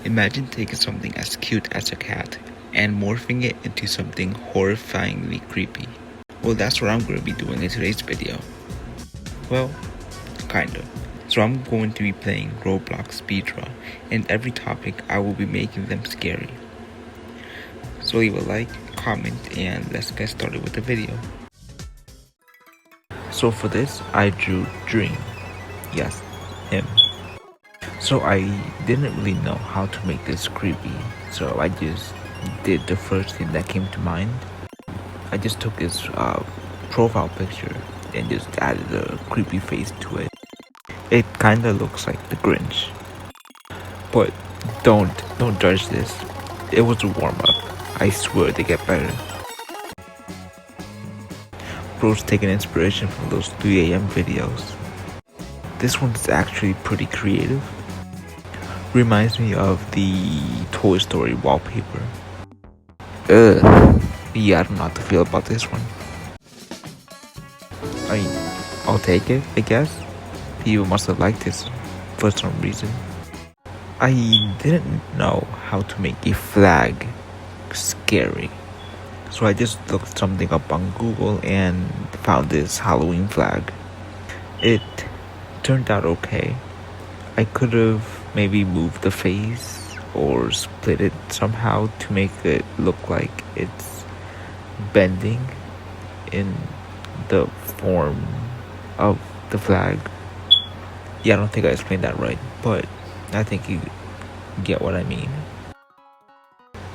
Imagine taking something as cute as a cat and morphing it into something horrifyingly creepy. Well, that's what I'm going to be doing in today's video. Well, kinda. So I'm going to be playing Roblox speedrun, and every topic I will be making them scary. So leave a like, comment, and let's get started with the video. So for this, I drew Dream. Yes, him. So I didn't really know how to make this creepy, so I just did the first thing that came to mind. I just took his profile picture and just added a creepy face to it. It kinda looks like the Grinch. But don't judge this. It was a warm up. I swear they get better. Bro's taking inspiration from those 3 a.m. videos. This one's actually pretty creative. Reminds me of the Toy Story wallpaper. Ugh. Yeah, I don't know how to feel about this one. I mean, I'll take it, I guess. People must have liked this for some reason. I didn't know how to make a flag scary. So I just looked something up on Google and found this Halloween flag. It turned out okay. I could have maybe moved the face or split it somehow to make it look like it's bending in the form of the flag. Yeah, I don't think I explained that right, but I think you get what I mean.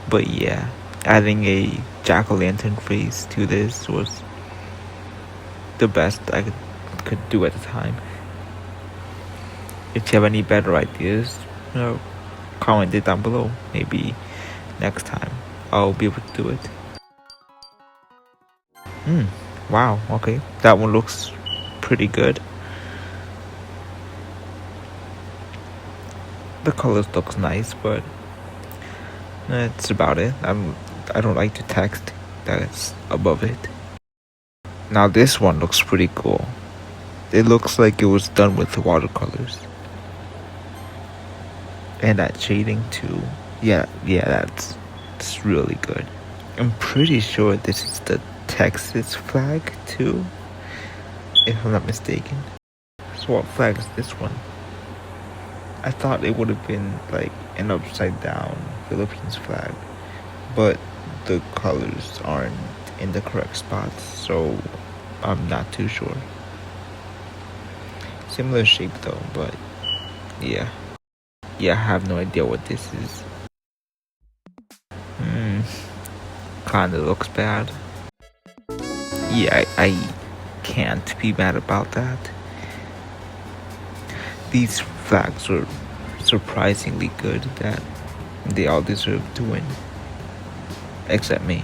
But yeah, adding a jack-o'-lantern face to this was the best I could do at the time. If you have any better ideas, comment it down below. Maybe next time I'll be able to do it. Wow, okay, that one looks pretty good. The colors looks nice, but that's about it. I don't like the text that's above it. Now this one looks pretty cool. It looks like it was done with watercolors. And that shading too. Yeah, that's really good. I'm pretty sure this is the Texas flag too, if I'm not mistaken. So what flag is this one? I thought it would have been like an upside down Philippines flag, but the colors aren't in the correct spots, so I'm not too sure. Similar shape though, but yeah, I have no idea what this is. Kinda looks bad. Yeah, I can't be mad about that. These flags were surprisingly good that they all deserve to win. Except me.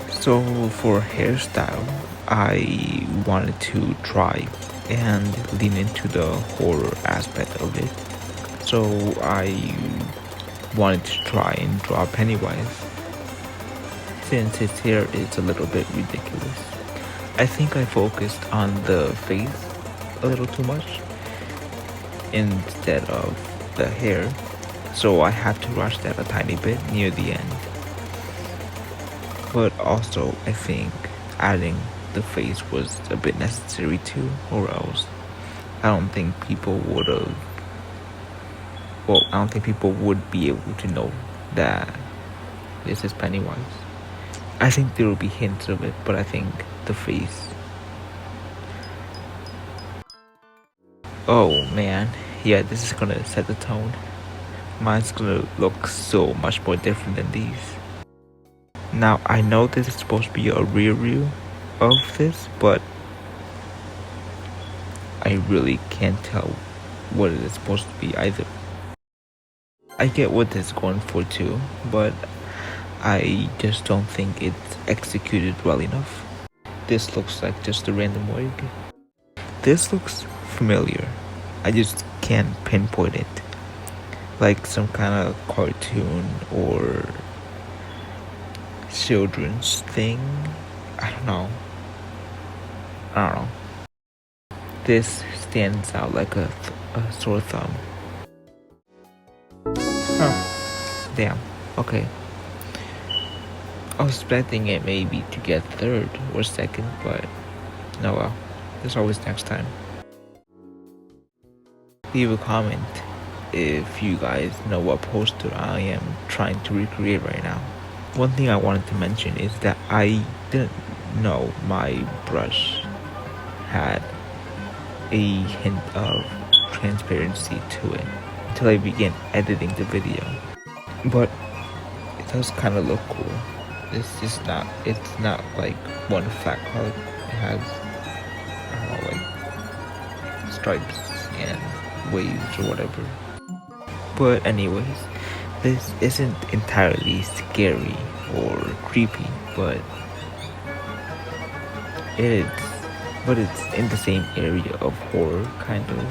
So for hairstyle, I wanted to try and lean into the horror aspect of it. So I wanted to try and draw Pennywise, since his hair is a little bit ridiculous. I think I focused on the face a little too much instead of the hair, so I had to rush that a tiny bit near the end. But also, I think adding the face was a bit necessary too, or else I don't think people would be able to know that this is Pennywise. I think there will be hints of it, but I think the face. Oh man, yeah, this is gonna set the tone. Mine's gonna look so much more different than these. Now, I know this is supposed to be a rear view of this, but I really can't tell what it is supposed to be either. I get what it's going for too, but I just don't think it's executed well enough. This looks like just a random wig. This looks familiar. I just can't pinpoint it. Like some kind of cartoon or children's thing. I don't know. This stands out like a a sore thumb. Huh. Damn. Okay. I was expecting it maybe to get third or second, but no well. There's always next time. Leave a comment if you guys know what poster I am trying to recreate right now. One thing I wanted to mention is that I didn't know my brush had a hint of transparency to it until I began editing the video. But it does kind of look cool. It's not like one flat color. It has, I don't know, like stripes and waves or whatever. But anyways, this isn't entirely scary or creepy, but it's in the same area of horror, kind of.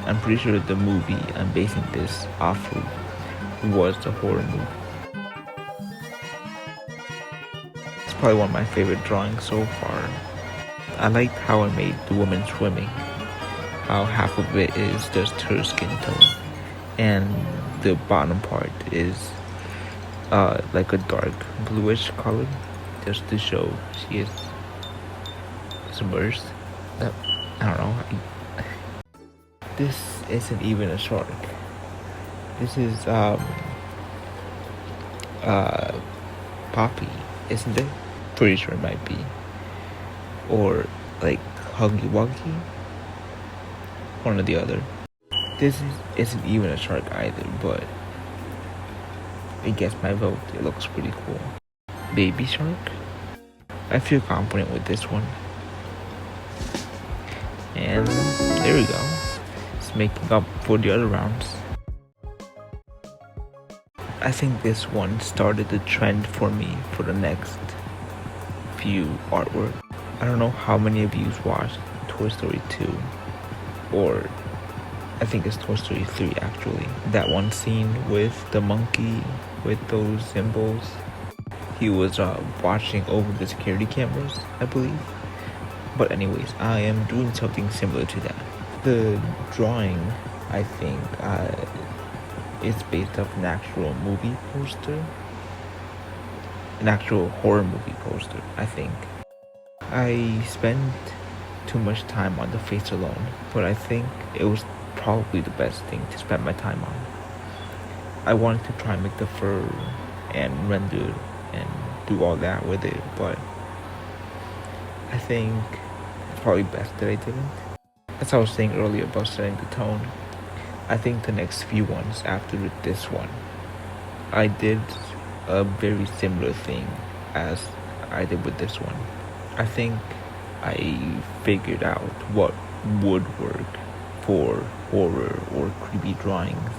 I'm pretty sure the movie I'm basing this off of was a horror movie. It's probably one of my favorite drawings so far. I liked how I made the woman swimming, how half of it is just her skin tone, and the bottom part is like a dark bluish color, just to show she is submerged. I don't know. This isn't even a shark. This is Poppy, isn't it? Pretty sure it might be. Or like Huggy Wuggy. One or the other. Isn't even a shark either, but it gets my vote. It looks pretty cool. Baby shark? I feel confident with this one. And there we go. It's making up for the other rounds. I think this one started the trend for me for the next few artwork. I don't know how many of you watched Toy Story 2, or I think it's Toy Story 3 actually. That one scene with the monkey with those symbols. He was watching over the security cameras, I believe. But anyways, I am doing something similar to that. The drawing, I think, is based off an actual movie poster. An actual horror movie poster, I think. I spent too much time on the face alone, but I think it was probably the best thing to spend my time on. I wanted to try and make the fur and render and do all that with it, but I think it's probably best that I didn't. As I was saying earlier about setting the tone, I think the next few ones after this one, I did a very similar thing as I did with this one. I think I figured out what would work for horror or creepy drawings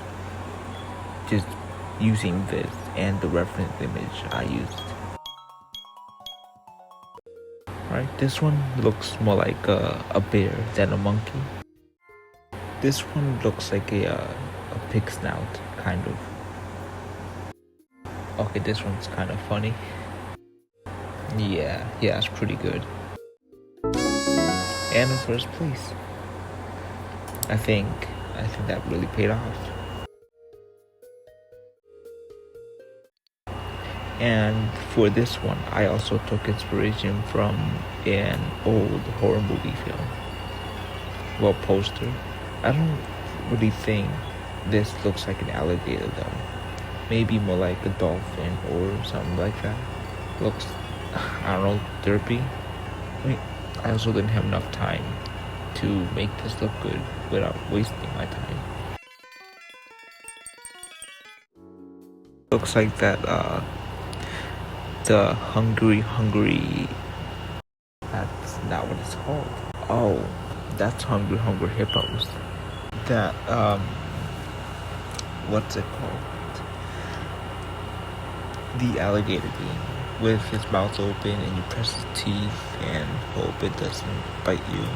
just using this and the reference image I used. Right, this one looks more like a bear than a monkey. This one looks like a pig snout, kind of. Okay, this one's kind of funny. Yeah, it's pretty good. And in first place. I think that really paid off. And for this one, I also took inspiration from an old horror movie film. Well, poster. I don't really think this looks like an alligator though. Maybe more like a dolphin or something like that. Looks, I don't know, derpy. I also didn't have enough time to make this look good without wasting my time. Looks like that the hungry, that's not what it's called. Oh, that's hungry hippos. That what's it called? The alligator game with his mouth open and you press his teeth and hope it doesn't bite you.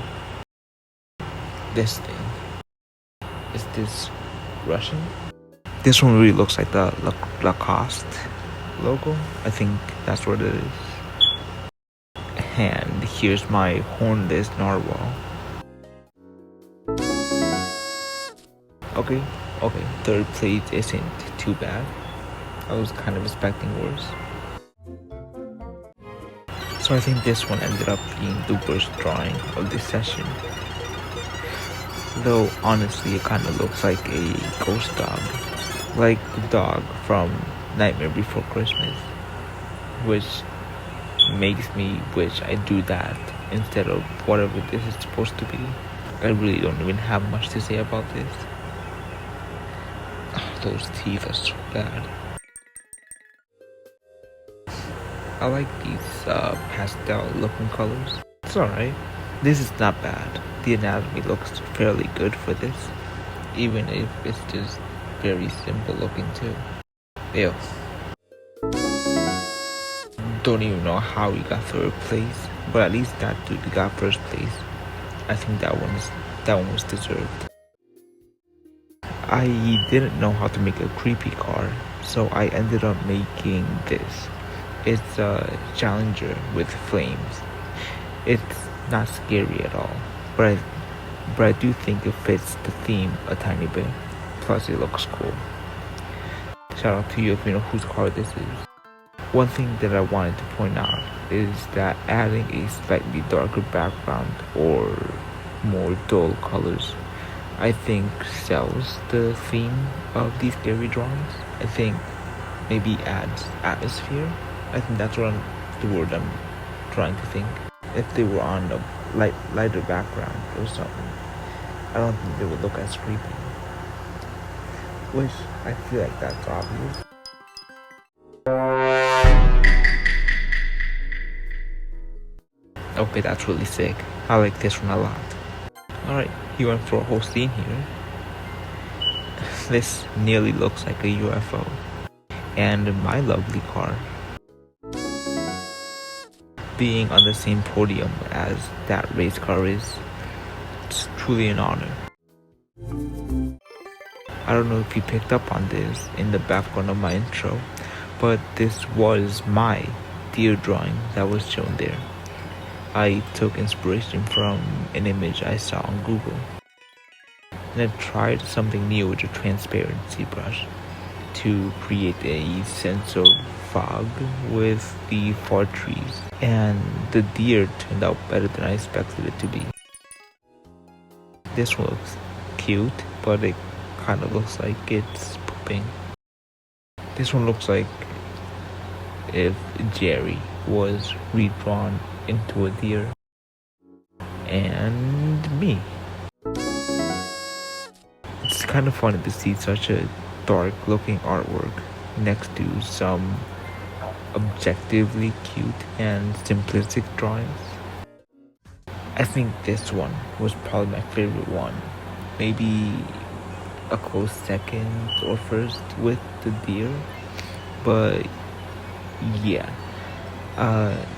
This thing. Is this Russian? This one really looks like the Lacoste logo. I think that's what it is. And here's my hornless narwhal. Okay, okay, third place isn't too bad. I was kind of expecting worse. So I think this one ended up being the worst drawing of this session. Though honestly it kinda looks like a ghost dog. Like the dog from Nightmare Before Christmas. Which makes me wish I do that instead of whatever this is supposed to be. I really don't even have much to say about this. Those teeth are so bad. I like these pastel looking colors. It's alright. This is not bad. The anatomy looks fairly good for this, even if it's just very simple looking too. Ew. Don't even know how he got third place, but at least that dude got first place. I think that one was deserved. I didn't know how to make a creepy car, so I ended up making this. It's a Challenger with flames. It's not scary at all, but I do think it fits the theme a tiny bit. Plus it looks cool. Shout out to you if you know whose car this is. One thing that I wanted to point out is that adding a slightly darker background or more dull colors, I think sells the theme of these scary drawings. I think maybe adds atmosphere. I think that's the word I'm trying to think. If they were on a lighter background or something, I don't think they would look as creepy. Which I feel like that's obvious. Okay, that's really sick. I like this one a lot. Alright, he went for a whole scene here. This nearly looks like a UFO. And my lovely car. Being on the same podium as that race car is, it's truly an honor. I don't know if you picked up on this in the background of my intro, but this was my deer drawing that was shown there. I took inspiration from an image I saw on Google. And I tried something new with a transparency brush to create a sense of fog with the far trees, and the deer turned out better than I expected it to be. This one looks cute, but it kind of looks like it's pooping. This one looks like if Jerry was redrawn into a deer. And me. It's kind of funny to see such a dark looking artwork next to some objectively cute and simplistic drawings. I think this one was probably my favorite one. Maybe a close second or first with the deer. But yeah,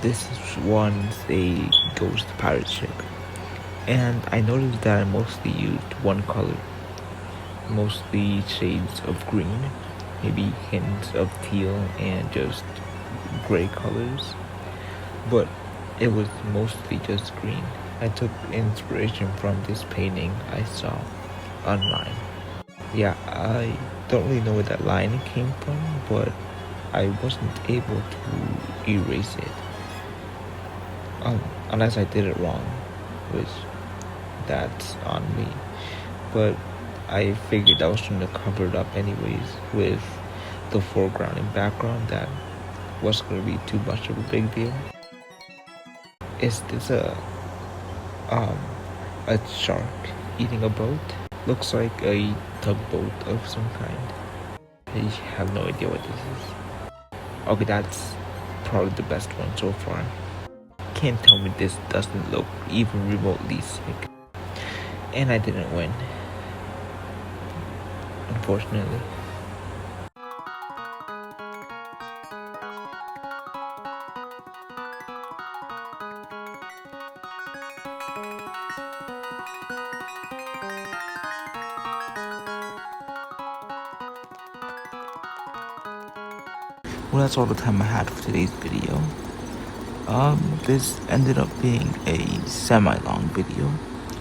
this one's a ghost pirate ship. And I noticed that I mostly used one color. Mostly shades of green, maybe hints of teal and just gray colors, but it was mostly just green. I took inspiration from this painting I saw online. Yeah, I don't really know where that line came from, but I wasn't able to erase it. Unless I did it wrong, which that's on me. But I figured I was trying to cover it up anyways with the foreground and background that wasn't going to be too much of a big deal. Is this a shark eating a boat? Looks like a tugboat of some kind. I have no idea what this is. Okay, that's probably the best one so far. Can't tell me this doesn't look even remotely sick. And I didn't win, unfortunately. Well, that's all the time I had for today's video. This ended up being a semi-long video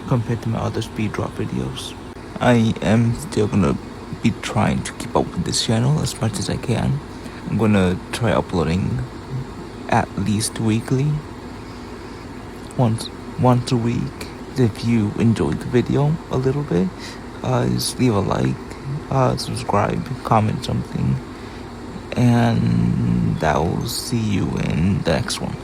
compared to my other speed drop videos. I am still gonna be trying to keep up with this channel as much as I can. I'm gonna try uploading at least weekly, once a week. If you enjoyed the video a little bit, just leave a like, subscribe, comment something, and I will see you in the next one.